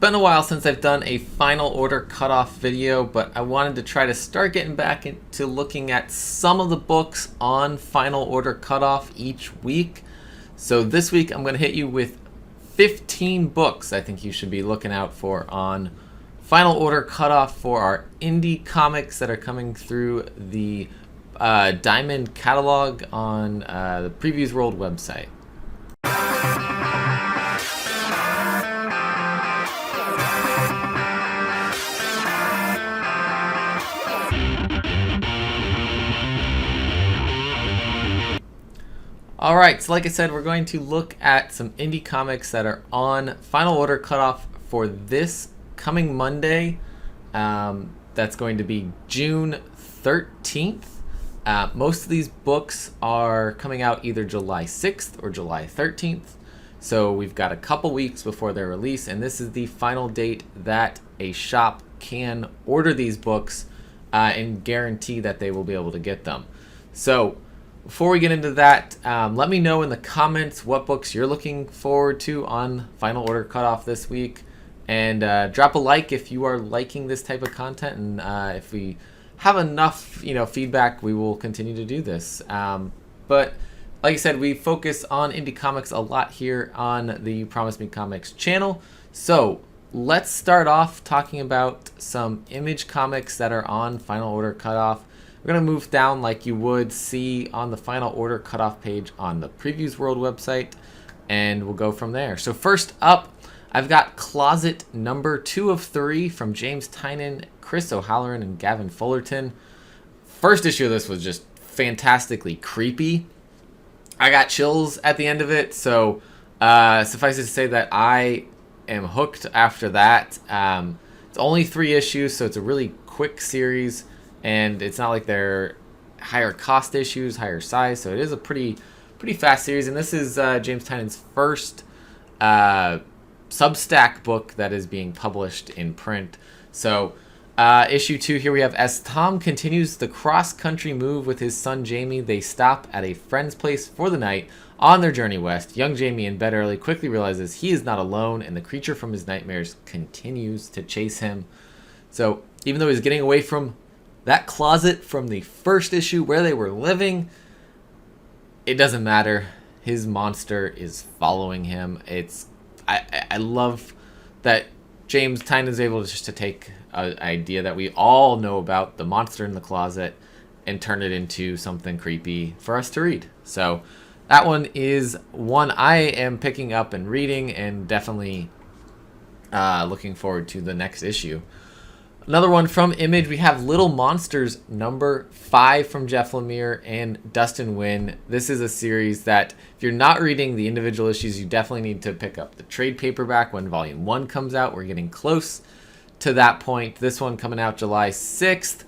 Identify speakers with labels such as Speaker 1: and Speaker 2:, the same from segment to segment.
Speaker 1: been a while since I've done a final order cutoff video, but I wanted to try to start getting back into looking at some of the books on final order cutoff each week. So this week I'm going to hit you with 15 books I think you should be looking out for on final order cutoff for our indie comics that are coming through the Diamond catalog on the Previews World website. Alright, so like I said, we're going to look at some indie comics that are on final order cutoff for this coming Monday. That's going to be June 13th. Most of these books are coming out either July 6th or July 13th. So we've got a couple weeks before their release, and this is the final date that a shop can order these books and guarantee that they will be able to get them. So before we get into that, let me know in the comments what books you're looking forward to on final order cutoff this week, and drop a like if you are liking this type of content, and if we have enough feedback, we will continue to do this. But like I said, we focus on indie comics a lot here on the Promise Me Comics channel. So let's start off talking about some Image comics that are on final order cutoff. We're going to move down like you would see on the final order cutoff page on the Previews World website, and we'll go from there. So first up, I've got Closet number 2 of 3 from James Tynion, Chris O'Halloran, and Gavin Fullerton. First issue of this was just fantastically creepy. I got chills at the end of it, so suffice it to say that I am hooked after that. It's only 3 issues, so it's a really quick series. And it's not like they're higher cost issues, higher size, so it is a pretty fast series. And this is James Tynion's first Substack book that is being published in print. So issue 2 here we have, as Tom continues the cross-country move with his son Jamie, they stop at a friend's place for the night. On their journey west, young Jamie, in bed early, quickly realizes he is not alone, and the creature from his nightmares continues to chase him. So even though he's getting away from that closet from the first issue where they were living, it doesn't matter. His monster is following him. I love that James Tynion is able to take an idea that we all know about, the monster in the closet, and turn it into something creepy for us to read. So that one is one I am picking up and reading, and definitely looking forward to the next issue. Another one from Image, we have Little Monsters number 5 from Jeff Lemire and Dustin Nguyen. This is a series that if you're not reading the individual issues, you definitely need to pick up the trade paperback when Volume 1 comes out. We're getting close to that point. This one coming out July 6th.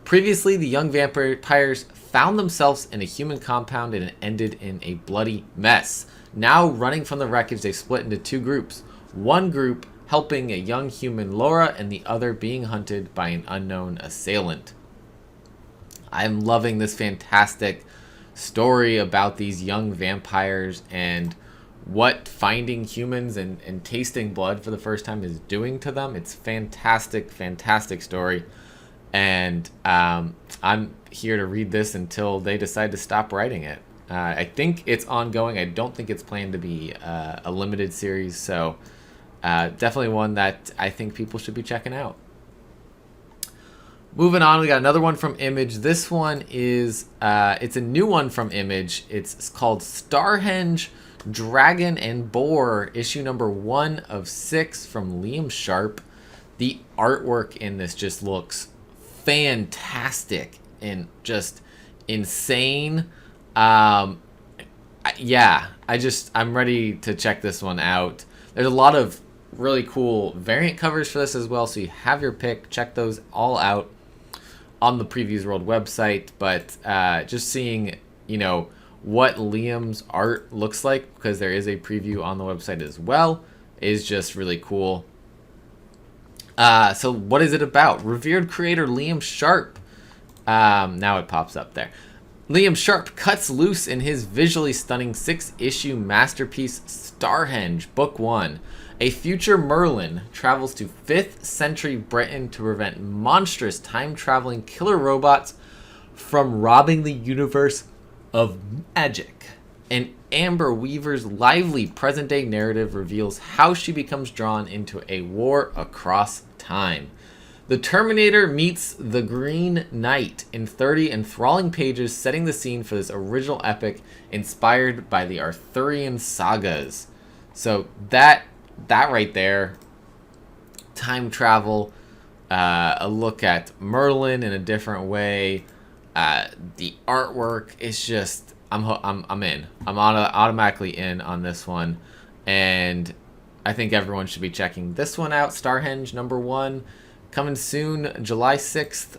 Speaker 1: Previously, the young vampires found themselves in a human compound and it ended in a bloody mess. Now, running from the wreckage, they split into 2 groups. One group helping a young human Laura, and the other being hunted by an unknown assailant. I'm loving this fantastic story about these young vampires and what finding humans and tasting blood for the first time is doing to them. It's fantastic, fantastic story. And I'm here to read this until they decide to stop writing it. I think it's ongoing. I don't think it's planned to be a limited series, so definitely one that I think people should be checking out. Moving on, we got another one from Image. This one is, it's a new one from Image. It's called Starhenge, Dragon and Boar, issue number 1 of 6 from Liam Sharp. The artwork in this just looks fantastic and just insane. I'm ready to check this one out. There's a lot of really cool variant covers for this as well, so you have your pick. Check those all out on the Previews World website. But just seeing what Liam's art looks like, because there is a preview on the website as well, is just really cool. So what is it about? Revered creator Liam Sharp, now it pops up there. Liam Sharp cuts loose in his visually stunning 6-issue masterpiece Starhenge, Book 1, A future Merlin travels to 5th century Britain to prevent monstrous time-traveling killer robots from robbing the universe of magic. And Amber Weaver's lively present-day narrative reveals how she becomes drawn into a war across time. The Terminator meets the Green Knight in 30 enthralling pages, setting the scene for this original epic inspired by the Arthurian sagas. So that right there, time travel, a look at Merlin in a different way. The artwork is just, I'm in. I'm automatically in on this one, and I think everyone should be checking this one out. Starhenge #1, coming soon, July 6th,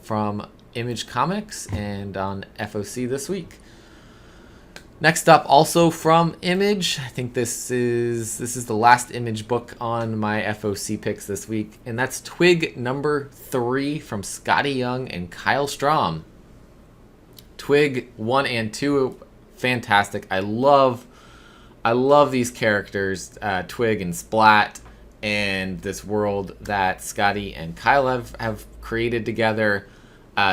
Speaker 1: from Image Comics and on FOC this week. Next up, also from Image, I think this is the last Image book on my FOC picks this week, and that's Twig #3 from Scotty Young and Kyle Strahm. Twig 1 and 2, fantastic. I love these characters, Twig and Splat, and this world that Scotty and Kyle have created together.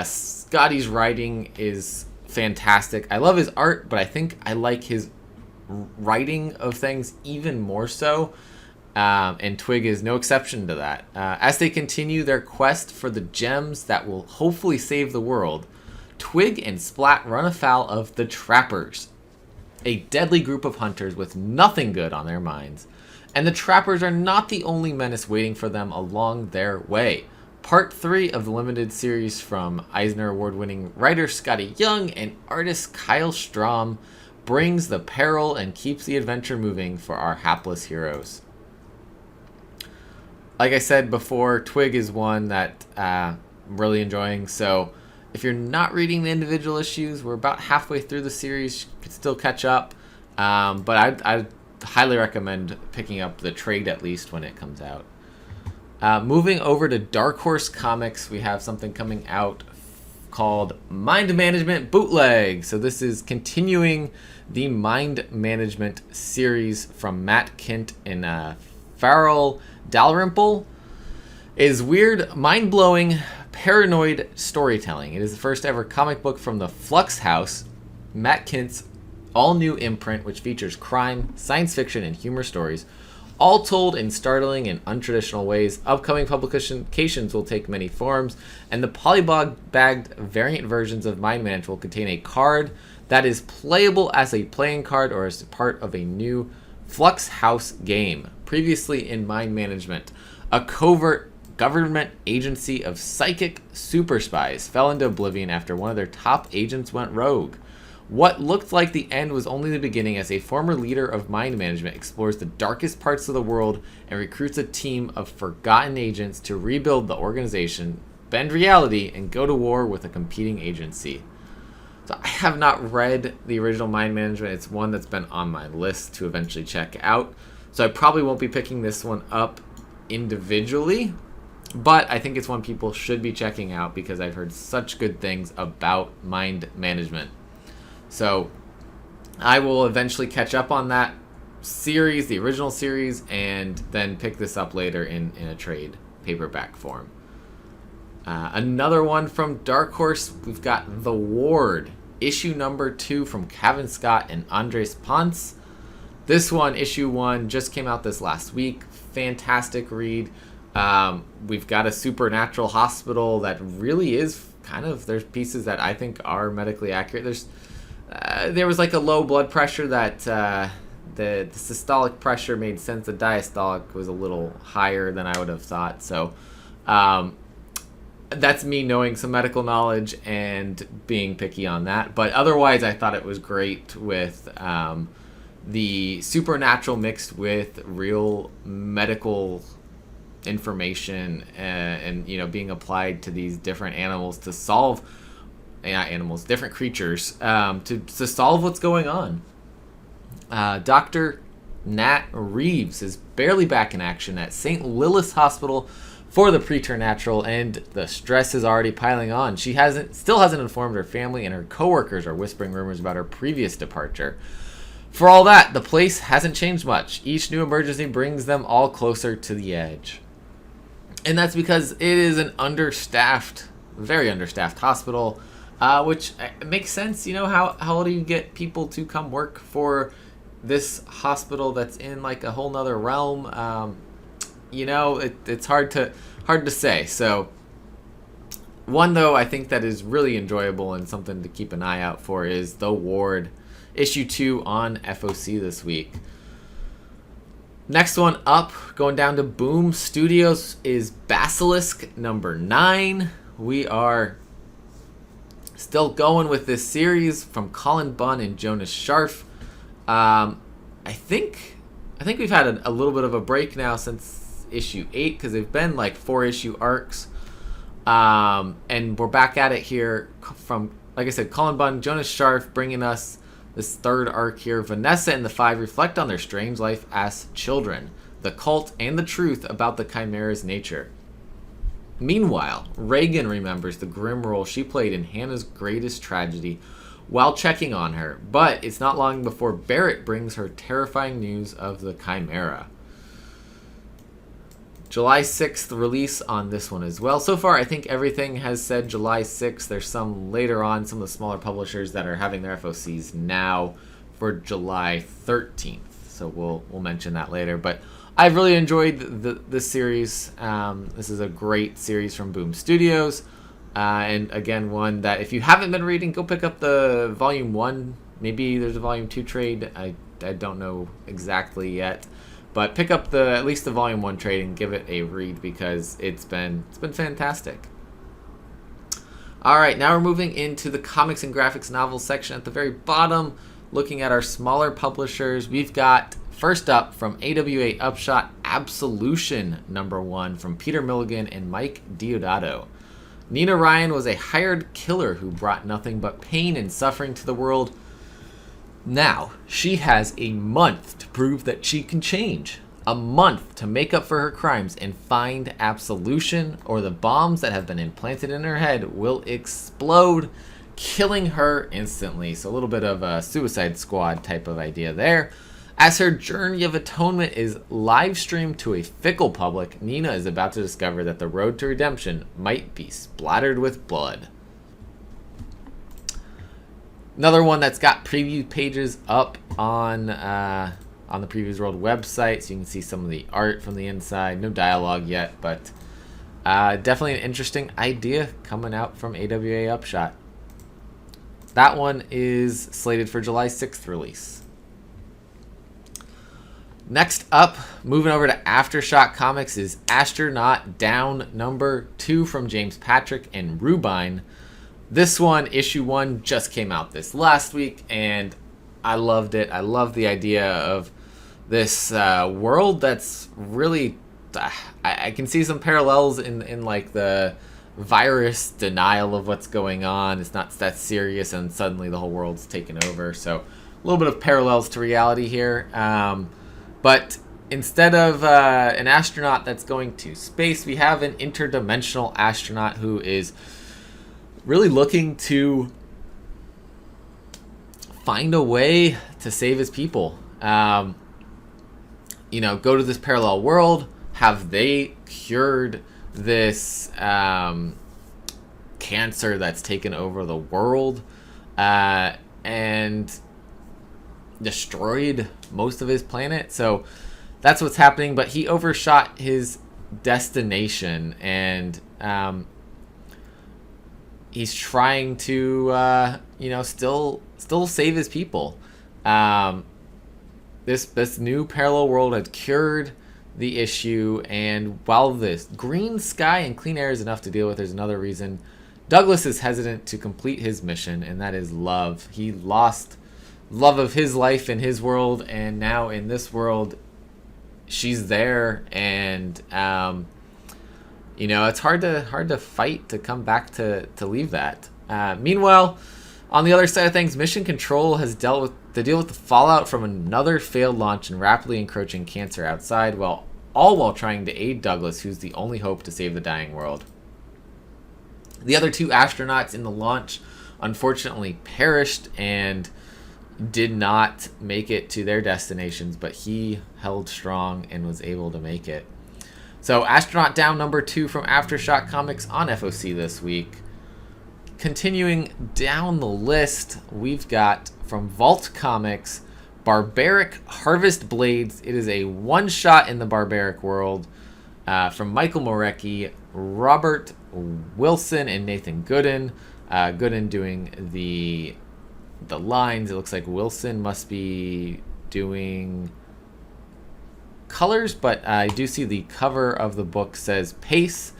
Speaker 1: Scotty's writing is fantastic. I love his art, but I think I like his writing of things even more so. And Twig is no exception to that. As they continue their quest for the gems that will hopefully save the world, Twig and Splat run afoul of the Trappers, a deadly group of hunters with nothing good on their minds. And the Trappers are not the only menace waiting for them along their way. Part 3 of the limited series from Eisner Award-winning writer Scotty Young and artist Kyle Strahm brings the peril and keeps the adventure moving for our hapless heroes. Like I said before, Twig is one that I'm really enjoying, so if you're not reading the individual issues, we're about halfway through the series, you could still catch up, but I highly recommend picking up the trade at least when it comes out. Moving over to Dark Horse Comics, we have something coming out called Mind Management Bootleg. So this is continuing the Mind Management series from Matt Kint and Farrell Dalrymple. It is weird, mind-blowing, paranoid storytelling. It is the first ever comic book from the Flux House, Matt Kint's all-new imprint, which features crime, science fiction, and humor stories, all told in startling and untraditional ways. Upcoming publications will take many forms, and the polybag-bagged variant versions of Mind Management will contain a card that is playable as a playing card or as part of a new Flux House game. Previously in Mind Management, a covert government agency of psychic super spies fell into oblivion after one of their top agents went rogue. What looked like the end was only the beginning, as a former leader of Mind Management explores the darkest parts of the world and recruits a team of forgotten agents to rebuild the organization, bend reality, and go to war with a competing agency. So I have not read the original Mind Management. It's one that's been on my list to eventually check out. So I probably won't be picking this one up individually, but I think it's one people should be checking out because I've heard such good things about Mind Management. So I will eventually catch up on that series, the original series, and then pick this up later in a trade paperback form. Another one from Dark Horse, we've got The Ward, issue #2 from Kevin Scott and Andres Ponce. This one, issue 1, just came out this last week. Fantastic read. We've got a supernatural hospital that really is there's pieces that I think are medically accurate. There was like a low blood pressure that the systolic pressure made sense. The diastolic was a little higher than I would have thought. So that's me knowing some medical knowledge and being picky on that. But otherwise, I thought it was great with the supernatural mixed with real medical information and being applied to these different animals to solve different creatures to solve what's going on. Dr. Nat Reeves is barely back in action at St. Lilith's Hospital for the preternatural, and the stress is already piling on. She still hasn't informed her family, and her coworkers are whispering rumors about her previous departure. For all that, the place hasn't changed much. Each new emergency brings them all closer to the edge. And that's because it is an understaffed, very understaffed hospital, which makes sense. You know, how do you get people to come work for this hospital that's in like a whole nother realm? It's hard to say. So one, though, I think that is really enjoyable and something to keep an eye out for is The Ward, issue 2 on FOC this week. Next one up, going down to Boom Studios, is Basilisk number 9. We are still going with this series from Colin Bunn and Jonas Scharf. I think we've had a little bit of a break now since issue 8 because they've been like 4-issue arcs. And we're back at it here from, like I said, Colin Bunn, Jonas Scharf, bringing us this third arc here. Vanessa and the Five reflect on their strange life as children, the cult, and the truth about the Chimera's nature. Meanwhile, Reagan remembers the grim role she played in Hannah's greatest tragedy while checking on her, but it's not long before Barrett brings her terrifying news of the Chimera. July 6th release on this one as well. So far, I think everything has said July 6th. There's some later on, some of the smaller publishers that are having their FOCs now for July 13th. So we'll mention that later. But I've really enjoyed this series. This is a great series from Boom Studios. And again, one that if you haven't been reading, go pick up the Volume 1. Maybe there's a Volume 2 trade. I don't know exactly yet. But pick up at least the Volume 1 trade and give it a read because it's been fantastic. All right, now we're moving into the comics and graphics novel section at the very bottom, looking at our smaller publishers. We've got, first up, from AWA Upshot, Absolution number 1 from Peter Milligan and Mike Diodato. Nina Ryan was a hired killer who brought nothing but pain and suffering to the world. Now, she has a month to prove that she can change. A month to make up for her crimes and find absolution, or the bombs that have been implanted in her head will explode, killing her instantly. So a little bit of a Suicide Squad type of idea there. As her journey of atonement is live streamed to a fickle public, Nina is about to discover that the road to redemption might be splattered with blood. Another one that's got preview pages up on the Previews World website, so you can see some of the art from the inside. No dialogue yet, but definitely an interesting idea coming out from AWA Upshot. That one is slated for July 6th release. Next up, moving over to Aftershock Comics, is Astronaut Down number 2 from James Patrick and Rubine. This one, issue 1, just came out this last week, and I loved it. I love the idea of this world that's really... I can see some parallels in like the virus denial of what's going on. It's not that serious, and suddenly the whole world's taken over. So a little bit of parallels to reality here. But instead of an astronaut that's going to space, we have an interdimensional astronaut who is really looking to find a way to save his people. Go to this parallel world. Have they cured this cancer that's taken over the world and destroyed most of his planet? So that's what's happening. But he overshot his destination, and he's trying to, still save his people. This new parallel world had cured the issue, and while this green sky and clean air is enough to deal with, there's another reason. Douglas is hesitant to complete his mission, and that is love. He lost love of his life in his world, and now in this world, she's there, and it's hard to fight to come back to leave that. Meanwhile, on the other side of things, Mission Control has dealt with the fallout from another failed launch and rapidly encroaching cancer outside, while trying to aid Douglas, who's the only hope to save the dying world. The other 2 astronauts in the launch unfortunately perished, and did not make it to their destinations, but he held strong and was able to make it. So Astronaut Down number 2 from Aftershock Comics on FOC this week. Continuing down the list, we've got from Vault Comics, Barbaric Harvest Blades. It is a one-shot in the Barbaric world from Michael Morecki, Robert Wilson, and Nathan Gooden. Gooden doing the lines. It looks like Wilson must be doing colors, but I do see the cover of the book says Pace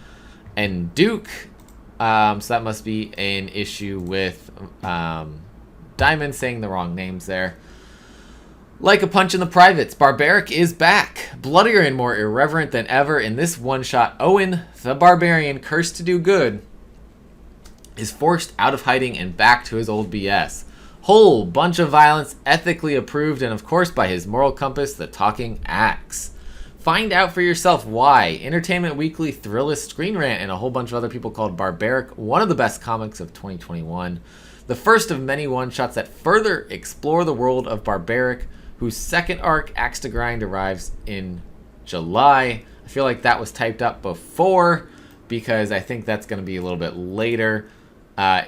Speaker 1: and Duke. So that must be an issue with Diamond saying the wrong names there. Like a punch in the privates, Barbaric is back. Bloodier and more irreverent than ever in this one-shot, Owen, the Barbarian cursed to do good, is forced out of hiding and back to his old BS. Whole bunch of violence, ethically approved, and of course by his moral compass, the Talking Axe. Find out for yourself why. Entertainment Weekly, Thrillist, Screen Rant, and a whole bunch of other people called Barbaric one of the best comics of 2021. The first of many one-shots that further explore the world of Barbaric, whose second arc, Axe to Grind, arrives in July. I feel like that was typed up before because I think that's going to be a little bit later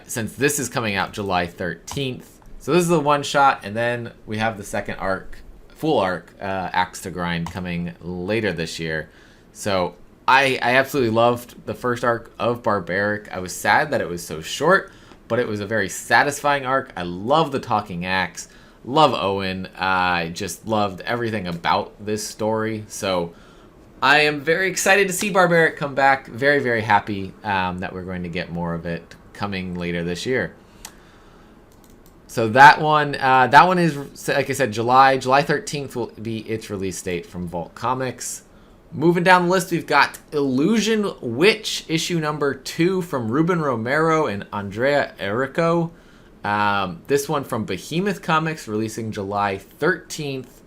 Speaker 1: since this is coming out July 13th. So this is the one-shot, and then we have the second arc, full arc, Axe to Grind, coming later this year. So I absolutely loved the first arc of Barbaric. I was sad that it was so short, but it was a very satisfying arc. I love the Talking Axe. Love Owen. I just loved everything about this story. So I am very excited to see Barbaric come back. Very, very happy that we're going to get more of it coming later this year. So that one is, like I said, July 13th will be its release date from Vault Comics. Moving down the list, we've got Illusion Witch, issue number 2 from Ruben Romero and Andrea Errico. This one from Behemoth Comics, releasing July 13th.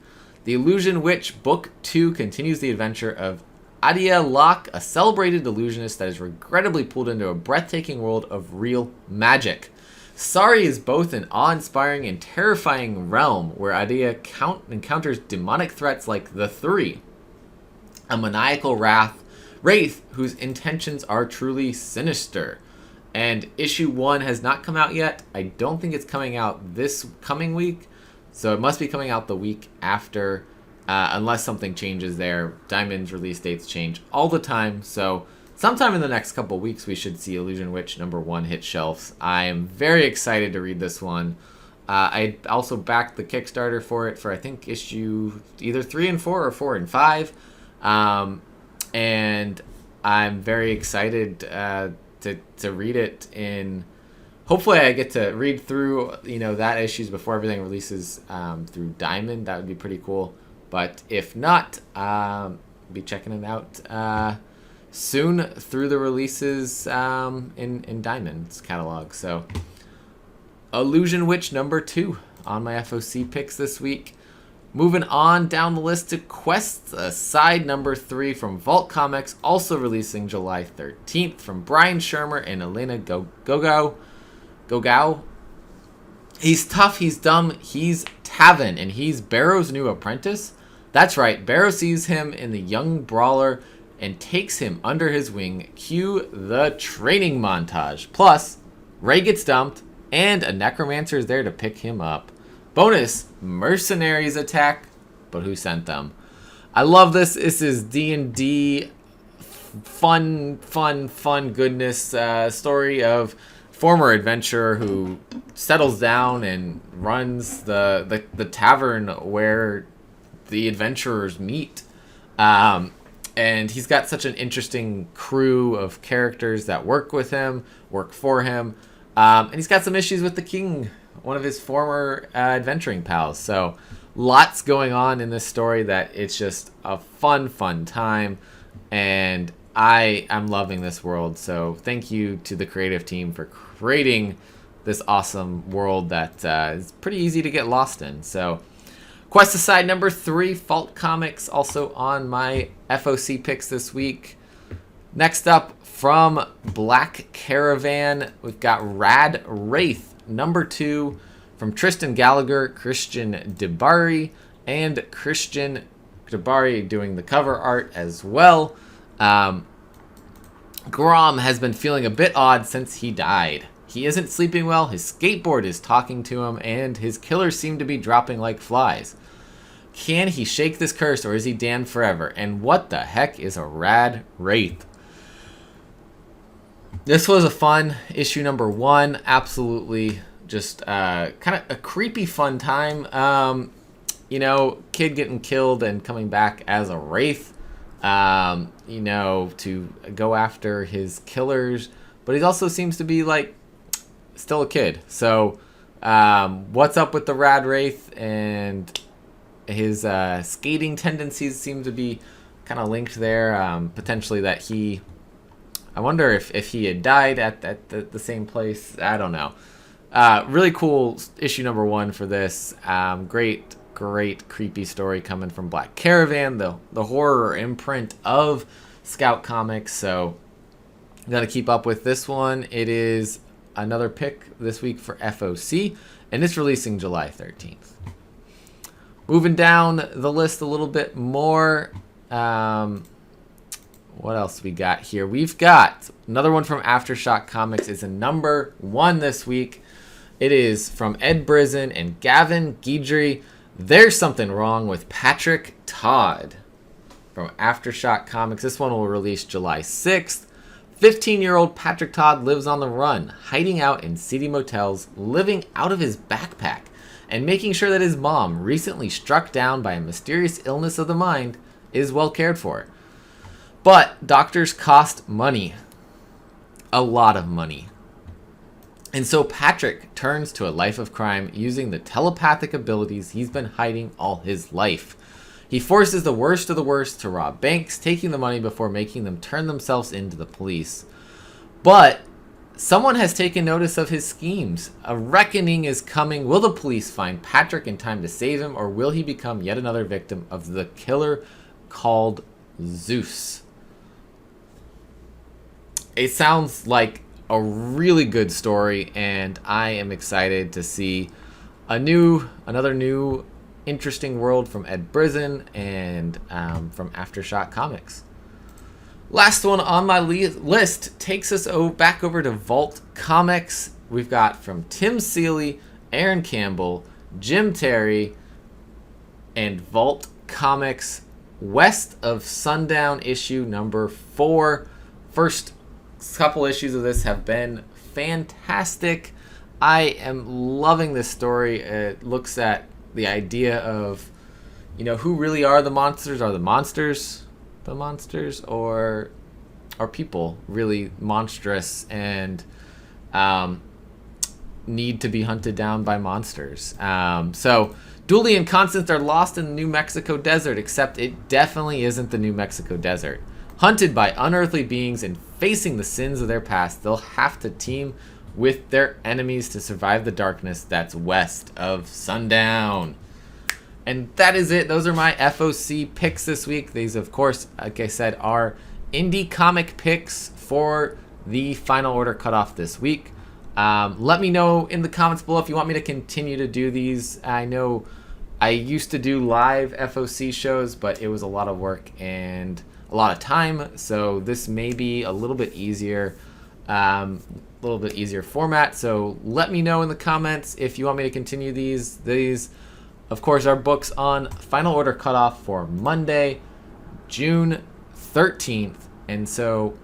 Speaker 1: The Illusion Witch Book 2 continues the adventure of Adia Locke, a celebrated illusionist that is regrettably pulled into a breathtaking world of real magic. Sari is both an awe-inspiring and terrifying realm where Adia encounters demonic threats like the Three, a maniacal wraith whose intentions are truly sinister. And issue 1 has not come out yet. I don't think it's coming out this coming week, so it must be coming out the week after, unless something changes there. Diamond's release dates change all the time, so sometime in the next couple weeks we should see Illusion Witch number 1 hit shelves. I am very excited to read this one. I also backed the Kickstarter for it for I think issue either 3 and 4 or 4 and 5, and I'm very excited to read it. In hopefully I get to read through that issues before everything releases through Diamond. That would be pretty cool. But if not, be checking it out soon through the releases in Diamond's catalog. So Illusion Witch number 2 on my FOC picks this week. Moving on down the list to Quest Aside number 3 from Vault Comics, also releasing July 13th from Brian Shermer and Elena Gogao. He's tough, he's dumb, he's Tavin, and he's Barrow's new apprentice. That's right, Barrow sees him in the young brawler and takes him under his wing. Cue the training montage. Plus, Ray gets dumped, and a necromancer is there to pick him up. Bonus, mercenaries attack, but who sent them? I love this. This is D&D fun goodness story of former adventurer who settles down and runs the tavern where the adventurers meet. And he's got such an interesting crew of characters that work with him, work for him. And he's got some issues with the king, one of his former adventuring pals. So lots going on in this story that it's just a fun time. And I'm loving this world. So thank you to the creative team for creating this awesome world that is pretty easy to get lost in. So Quest Aside number 3, Vault Comics, also on my FOC picks this week. Next up, from Black Caravan, we've got Rad Wraith number 2 from Tristan Gallagher, Christian DeBari, and Christian DeBari doing the cover art as well. Grom has been feeling a bit odd since he died. He isn't sleeping well, his skateboard is talking to him, and his killers seem to be dropping like flies. Can he shake this curse, or is he damned forever? And what the heck is a rad wraith? This was a fun issue number 1. Absolutely just kind of a creepy fun time. You know, kid getting killed and coming back as a wraith, you know, to go after his killers. But he also seems to be, like, still a kid. So, what's up with the rad wraith? And his skating tendencies seem to be kind of linked there. Potentially that he... I wonder if he had died at the same place. I don't know. Really cool issue number 1 for this. Great creepy story coming from Black Caravan, the horror imprint of Scout Comics. So got to keep up with this one. It is another pick this week for FOC, and it's releasing July 13th. Moving down the list a little bit more. What else we got here? We've got another one from Aftershock Comics. It's a number 1 this week. It is from Ed Brisson and Gavin Guidry. There's Something Wrong with Patrick Todd from Aftershock Comics. This one will release July 6th. 15-year-old Patrick Todd lives on the run, hiding out in seedy motels, living out of his backpack, and making sure that his mom, recently struck down by a mysterious illness of the mind, is well cared for. But doctors cost money. A lot of money. And so Patrick turns to a life of crime using the telepathic abilities he's been hiding all his life. He forces the worst of the worst to rob banks, taking the money before making them turn themselves into the police. But someone has taken notice of his schemes. A reckoning is coming. Will the police find Patrick in time to save him, or will he become yet another victim of the killer called Zeus? It sounds like a really good story, and I am excited to see another new interesting world from Ed Brisson and from Aftershock Comics. Last one on my list takes us back over to Vault Comics. We've got from Tim Seeley, Aaron Campbell, Jim Terry, and Vault Comics, West of Sundown issue number 4. First couple issues of this have been fantastic. I am loving this story. It looks at the idea of, you know, who really are the monsters? Are the monsters the monsters, or are people really monstrous and need to be hunted down by monsters? So Dooley and Constance are lost in the New Mexico desert, except it definitely isn't the New Mexico desert. Hunted by unearthly beings and facing the sins of their past, they'll have to team with their enemies to survive the darkness that's west of sundown. And that is it. Those are my FOC picks this week. These, of course, like I said, are indie comic picks for the Final Order Cutoff this week. Let me know in the comments below if you want me to continue to do these. I know I used to do live FOC shows, but it was a lot of work and a lot of time, so this may be a little bit easier format. So let me know in the comments if you want me to continue these. These, of course, are books on Final Order Cutoff for Monday, June 13th, and so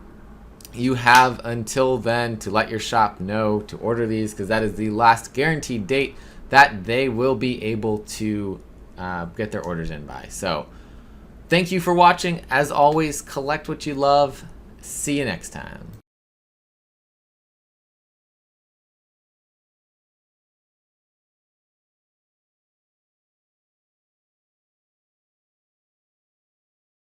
Speaker 1: you have until then to let your shop know to order these, because that is the last guaranteed date that they will be able to get their orders in by. So thank you for watching. As always, collect what you love. See you next time.